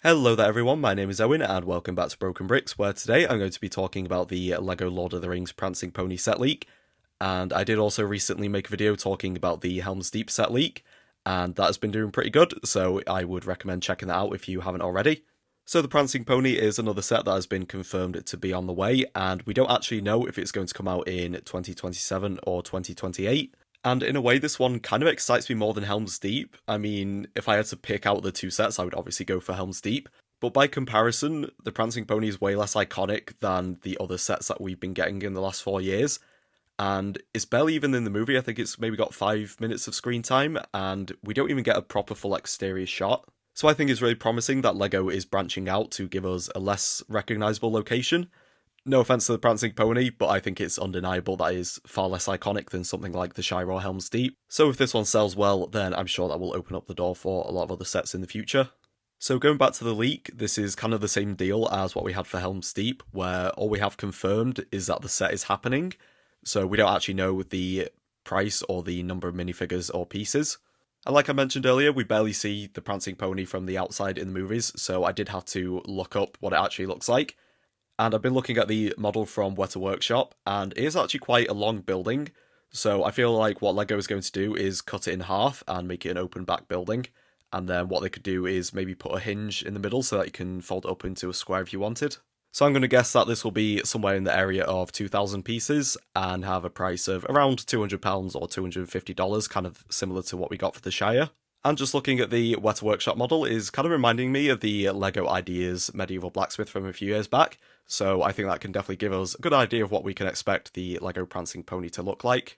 Hello there everyone, my name is Owen and welcome back to BrokeNbricks, where today I'm going to be talking about the LEGO Lord of the Rings Prancing Pony set leak. And I did also recently make a video talking about the Helm's Deep set leak, and that has been doing pretty good, so I would recommend checking that out if you haven't already. So the Prancing Pony is another set that has been confirmed to be on the way, and we don't actually know if it's going to come out in 2027 or 2028. And in a way, this one kind of excites me more than Helm's Deep. I mean, if I had to pick out the two sets, I would obviously go for Helm's Deep. But by comparison, the Prancing Pony is way less iconic than the other sets that we've been getting in the last 4 years. And it's barely even in the movie. I think it's maybe got 5 minutes of screen time, and we don't even get a proper full exterior shot. So I think it's really promising that LEGO is branching out to give us a less recognisable location. No offense to the Prancing Pony, but I think it's undeniable that it is far less iconic than something like the Shire or Helm's Deep. So if this one sells well, then I'm sure that will open up the door for a lot of other sets in the future. So going back to the leak, this is kind of the same deal as what we had for Helm's Deep, where all we have confirmed is that the set is happening. So we don't actually know the price or the number of minifigures or pieces. And like I mentioned earlier, we barely see the Prancing Pony from the outside in the movies, so I did have to look up what it actually looks like. And I've been looking at the model from Weta Workshop, and it is actually quite a long building, so I feel like what LEGO is going to do is cut it in half and make it an open back building, and then what they could do is maybe put a hinge in the middle so that you can fold it up into a square if you wanted. So I'm going to guess that this will be somewhere in the area of 2,000 pieces, and have a price of around £200 or $250, kind of similar to what we got for the Shire. And just looking at the Weta Workshop model is kind of reminding me of the LEGO Ideas Medieval Blacksmith from a few years back, so I think that can definitely give us a good idea of what we can expect the LEGO Prancing Pony to look like.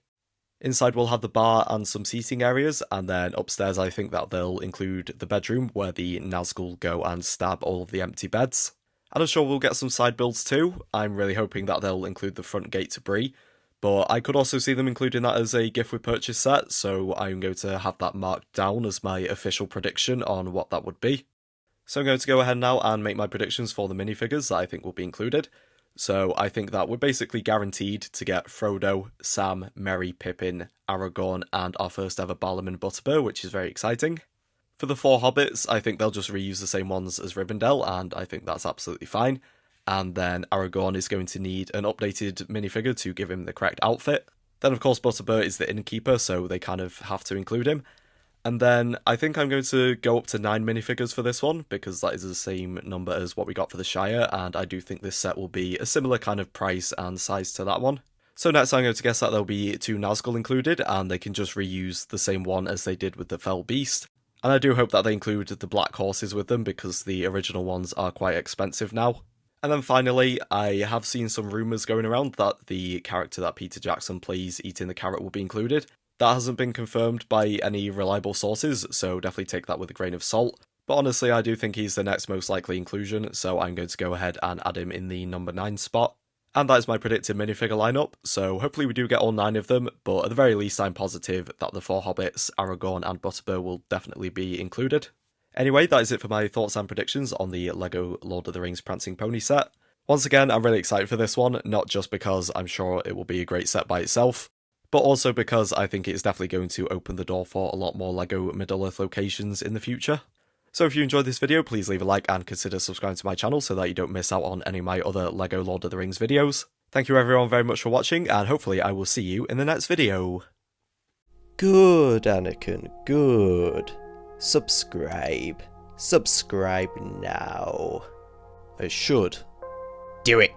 Inside we'll have the bar and some seating areas, and then upstairs I think that they'll include the bedroom where the Nazgul go and stab all of the empty beds. And I'm sure we'll get some side builds too. I'm really hoping that they'll include the front gate to Bree, but I could also see them including that as a gift with purchase set, so I'm going to have that marked down as my official prediction on what that would be. So I'm going to go ahead now and make my predictions for the minifigures that I think will be included. So I think that we're basically guaranteed to get Frodo, Sam, Merry, Pippin, Aragorn, and our first ever Barlam and Butterbur, which is very exciting. For the 4 hobbits, I think they'll just reuse the same ones as Rivendell, and I think that's absolutely fine. And then Aragorn is going to need an updated minifigure to give him the correct outfit. Then of course Butterbur is the innkeeper, so they kind of have to include him. And then I think I'm going to go up to 9 minifigures for this one, because that is the same number as what we got for the Shire, and I do think this set will be a similar kind of price and size to that one. So next I'm going to guess that there'll be 2 Nazgul included, and they can just reuse the same one as they did with the Fell Beast. And I do hope that they include the black horses with them, because the original ones are quite expensive now. And then finally, I have seen some rumours going around that the character that Peter Jackson plays eating the carrot will be included. That hasn't been confirmed by any reliable sources, so definitely take that with a grain of salt. But honestly, I do think he's the next most likely inclusion, so I'm going to go ahead and add him in the number 9 spot. And that is my predicted minifigure lineup, so hopefully we do get all 9 of them, but at the very least I'm positive that the 4 hobbits, Aragorn and Butterbur will definitely be included. Anyway, that is it for my thoughts and predictions on the LEGO Lord of the Rings Prancing Pony set. Once again, I'm really excited for this one, not just because I'm sure it will be a great set by itself, but also because I think it's definitely going to open the door for a lot more LEGO Middle-earth locations in the future. So if you enjoyed this video, please leave a like and consider subscribing to my channel so that you don't miss out on any of my other LEGO Lord of the Rings videos. Thank you everyone very much for watching, and hopefully I will see you in the next video. Good, Anakin, good. Subscribe. Subscribe now. I should. Do it.